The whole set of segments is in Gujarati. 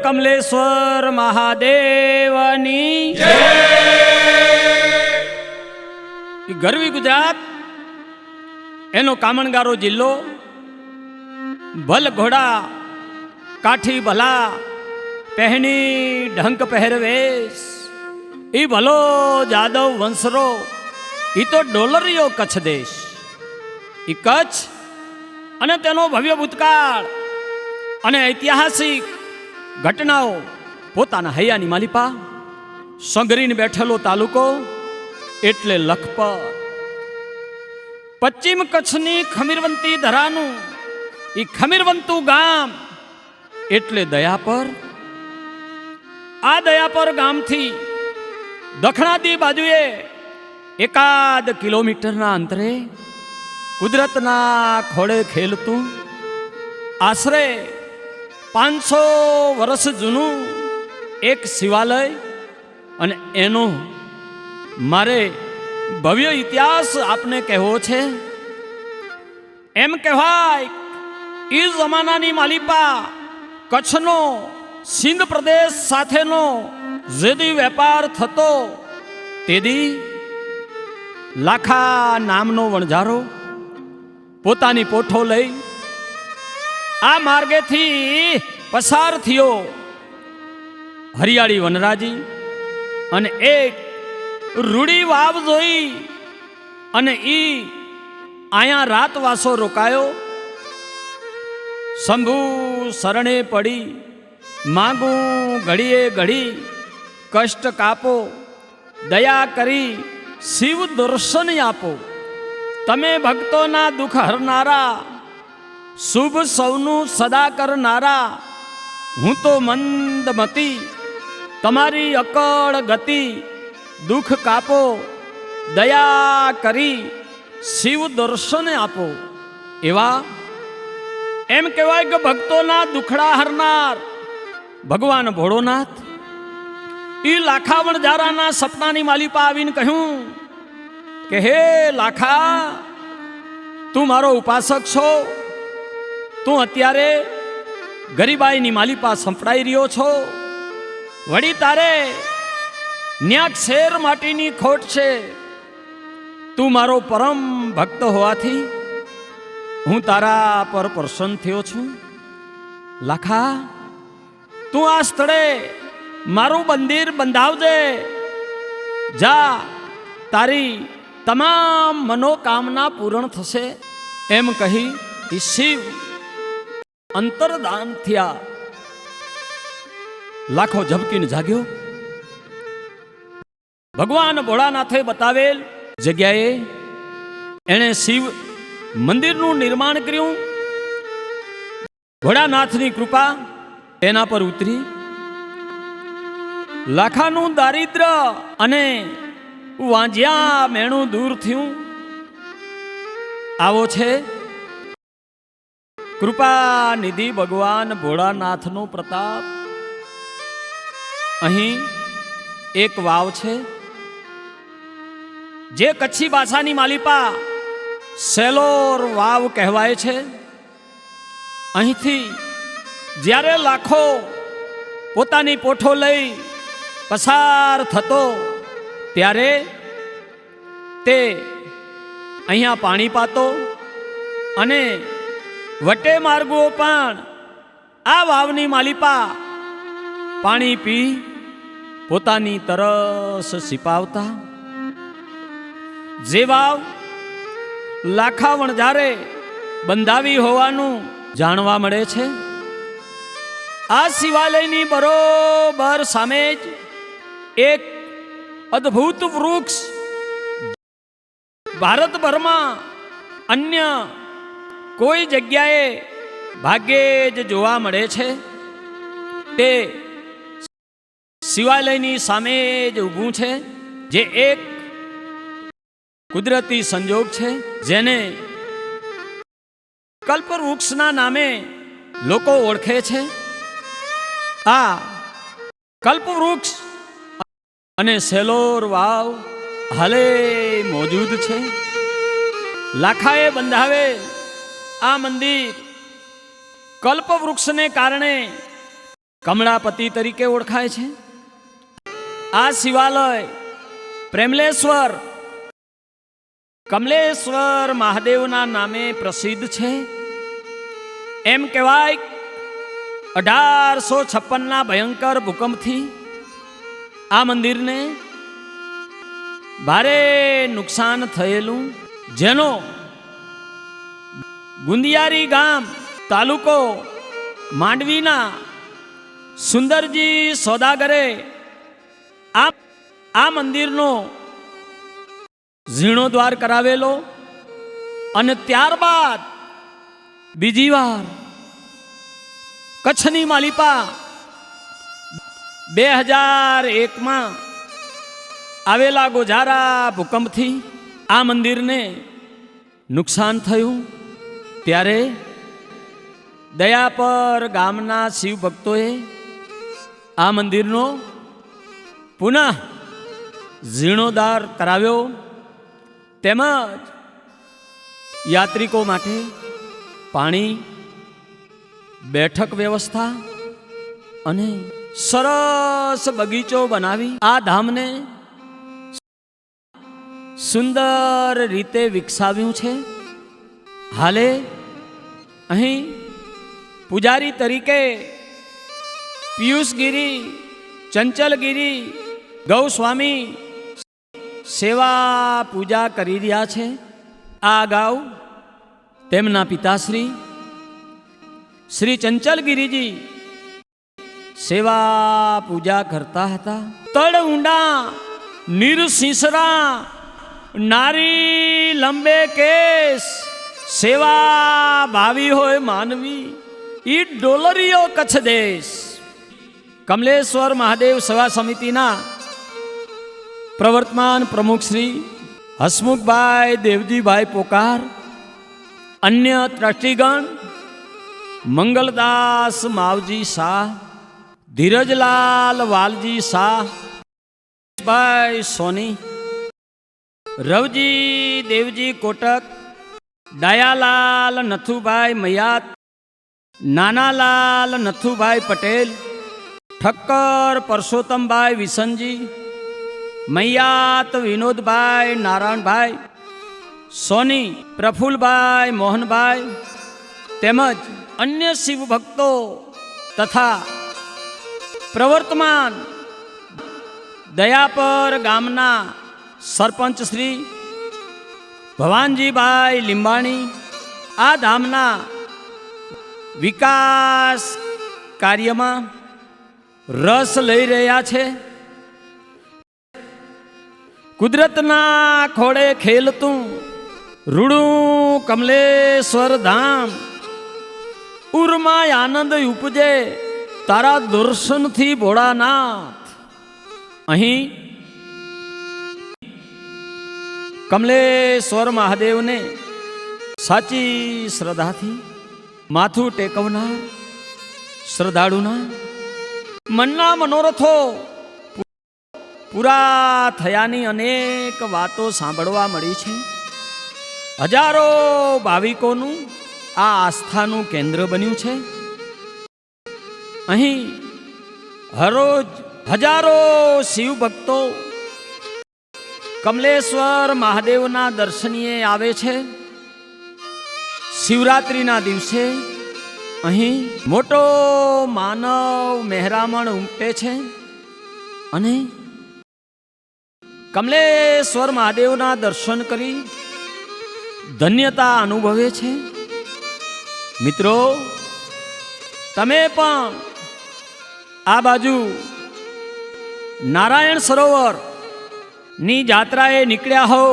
કમલેશ્વર મહાદેવની જય। ગરવી ગુજરાત એનો કામણગારો જિલ્લો, ભલ ઘોડા કાઠી ભલા પહેણી ઢંક પહેરવેશ, ઈ ભલો જાદવ વંશરો, ઈ તો ડોલરિયો કચ્છ દેશ। ઈ કચ્છ અને તેનો ભવ્ય ભૂતકાળ અને ઐતિહાસિક ઘટનાઓ પોતાના હૈયાની માલિપા સંઘરીને બેઠેલો તાલુકો એટલે લખપત। પશ્ચિમ કચ્છની ખમીરવંતી ધરાનું ઈ ખમીરવંતું ગામ એટલે દયાપર। આ દયાપર ગામથી દક્ષિણાદી બાજુએ એકાદ કિલોમીટરના અંતરે કુદરતના ખોળે ખેલતું આશરે 500 વર્ષ જૂનું એક શિવાલય અને એનો મારે ભવ્ય ઇતિહાસ આપને કહેવો છે। એમ કહેવાય એ જમાનાની માલિપા કચ્છનો સિંધ પ્રદેશ સાથેનો જેદી વેપાર થતો તેદી લાખા નામનો વણઝારો પોતાની પોઠો લઈ આ માર્ગેથી પસાર થયો। હરિયાળી વનરાજી અને એક રૂડી વાવ જોઈ અને ઈ આયા રાતવાસો રોકાયો। શંભુ શરણે પડી માંગું ઘડીએ ઘડી, કષ્ટ કાપો દયા કરી શિવ દર્શન આપો। તમે ભક્તોના દુઃખ હરનારા, શુભ સૌનું સદા કરનારા, હું તો મંદમતી તમારી અકળ ગતિ, દુઃખ કાપો દયા કરી શિવ દર્શન આપો। એવા એમ કહેવાય કે ભક્તોના દુખડા હરનાર ભગવાન ભોળોનાથ ઈ લાખા વણઝારાના સપનાની માલિપા આવીને કહ્યું કે હે લાખા, તું મારો ઉપાસક છો, તું અત્યારે ગરીબાઈની માલિપા સંપડાઈ રહ્યો છો, વળી તારે ન્યા શેર માટીની ખોટ છે। તું મારો પરમ ભક્ત હોવાથી હું તારા પર પ્રસન્ન થયો છું। લાખા, તું આ સ્થળે મારું મંદિર બંધાવજે, જા તારી તમામ મનોકામના પૂર્ણ થશે। એમ કહી એ શિવ અંતર્ધાન થયા। લાખો ઝબકીને જાગ્યો। ભગવાન ભોળાનાથે બતાવેલ જગ્યાએ એણે શિવ મંદિરનું નિર્માણ કર્યું। ભોળાનાથની કૃપા તેના પર ઉતરી। લાખાનું દારિદ્ર અને વાંજ્યા મેણું દૂર થયું। આવો છે કૃપા નિધિ ભગવાન ભોળાનાથનો પ્રતાપ। અહીં એક વાવ છે જે કચ્છી ભાષાની માલિપા સેલોર વાવ કહેવાય છે। અહીંથી જ્યારે લાખો પોતાની પોઠો લઈ પસાર થતો ત્યારે તે અહીંયા પાણી પાતો અને વટે માર્ગો પણ આ વાવની માલિપા પાણી પી પોતાની તરસ સિપાવતા। જે વાવ લાખા વણઝારે બંધાવી હોવાનું જાણવા મળે છે। આ શિવાલયની બરોબર સામે જ એક અદ્ભુત વૃક્ષ ભારતભરમાં અન્ય કોઈ જગ્યાએ ભાગ્યે જ જોવા મળે છે। તે શિવાલયની સામે જ ઊભું છે, જે એક કુદરતી સંજોગ છે, જેને કલ્પવૃક્ષના નામે લોકો ઓળખે છે। આ કલ્પવૃક્ષ અને સેલોર વાવ હાલે મોજૂદ છે। લાખાએ બંધાવે આ મંદિર કલ્પવૃક્ષને કારણે કમળાપતિ તરીકે ઓળખાય છે. આ શિવાલય પ્રેમલેશ્વર કમલેશ્વર મહાદેવના નામે પ્રસિદ્ધ છે. એમ કહેવાય 1856ના ભયંકર ભૂકંપથી આ મંદિરને ભારે નુકસાન થયેલું, જેનો ગુંદિયારી ગામ તાલુકો માંડવીના સુંદરજી સોદાગરે આ મંદિરનો જીર્ણોદ્ધાર કરાવેલો અને ત્યારબાદ બીજી વાર કચ્છની માલિપા 2001માં આવેલા ગોઝારા ભૂકંપથી આ મંદિરને નુકસાન થયું. ત્યારે દયાપર ગામના શિવ ભક્તોએ આ મંદિરનો પુનઃ જીર્ણોદ્ધાર કરાવ્યો, તેમજ યાત્રિકો માટે પાણી, બેઠક વ્યવસ્થા અને સરસ બગીચો બનાવી આ ધામને સુંદર રીતે વિકસાવ્યું છે. હાલે અહીં પૂજારી તરીકે પિયુષગીરી ચંચલગીરી ગૌસ્વામી સેવા પૂજા કરી રહ્યા છે. આ અગાઉ તેમના પિતાશ્રી શ્રી ચંચલગીરીજી સેવા પૂજા કરતા હતા. તળ ઊંડા નિરસિસરા નારી લંબે કેસ સેવા ભાવી હોય માનવી ઈ ડોલરીઓ કચ્છ દેશ. કમલેશ્વર મહાદેવ સેવા સમિતિના પ્રવર્તમાન પ્રમુખ શ્રી હસમુખભાઈ દેવજીભાઈ પોકાર, અન્ય ટ્રસ્ટીગણ મંગલદાસ માવજી શાહ, ધીરજલાલ વાલજી શાહ, ભાઈ સોની, રવજી દેવજી કોટક, ડાયાલાલ નથુભાઈ મયાત, નાનાલાલ નથુભાઈ પટેલ, ઠક્કર પરસોત્તમભાઈ વિસનજી, મૈયાત વિનોદભાઈ નારાયણભાઈ, સોની પ્રફુલભાઈ મોહનભાઈ, તેમજ અન્ય શિવ ભક્તો તથા પ્રવર્તમાન દયાપર ગામના સરપંચ શ્રી ભવાનજીભાઈ લીંબાણી આ ધામના વિકાસ કાર્યમાં રસ લઈ રહ્યા છે. કુદરતના ખોળે ખેલતું રૂડું કમલેશ્વર ધામ, ઉર્માય આનંદ ઉપજે તારા દર્શનથી ભોળાનાથ. અહીં કમલેશ્વર મહાદેવને સાચી શ્રદ્ધાથી માથું ટેકવનાર શ્રદ્ધાળુના મનના મનોરથો પૂરા થયાની અનેક વાતો સાંભળવા મળી છે. હજારો ભાવિકોનું આ આસ્થાનું કેન્દ્ર બન્યું છે. અહીં હરોજ હજારો શિવ ભક્તો કમલેશ્વર મહાદેવના દર્શનીએ આવે છે. શિવરાત્રિના દિવસે અહીં મોટો માનવ મહેરામણ ઉમટે છે અને કમલેશ્વર મહાદેવના દર્શન કરી ધન્યતા અનુભવે છે. મિત્રો, તમે પણ આ બાજુ નારાયણ સરોવર ની જાત્રાએ નીકળ્યા હો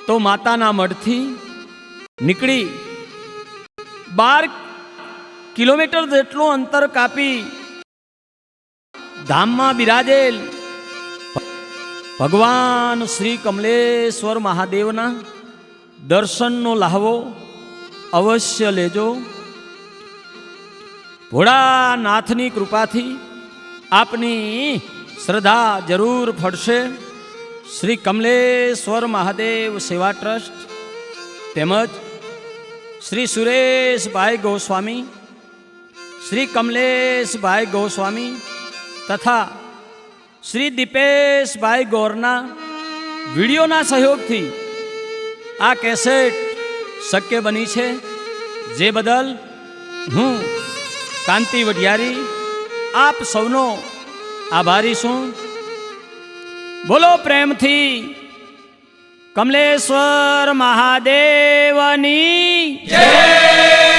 તો માતાના મઢથી નીકળી 12 કિલોમીટર જેટલું અંતર કાપી ધામમાં બિરાજેલ ભગવાન શ્રી કમલેશ્વર મહાદેવના દર્શનનો લાહવો અવશ્ય લેજો. ભોળાનાથની કૃપાથી આપની શ્રદ્ધા જરૂર ફળશે. શ્રી કમલેશ્વર મહાદેવ સેવા ટ્રસ્ટ તેમજ શ્રી સુરેશભાઈ ગોસ્વામી શ્રી કમલેશભાઈ ગોસ્વામી તથા શ્રી દીપેશભાઈ ગોરના વિડીયોના સહયોગથી આ કેસેટ શક્ય બની છે, જે બદલ હું કાંતિ વઢિયારી આપ સૌનો આભારી છું. બોલો પ્રેમથી કમલેશ્વર મહાદેવની જય.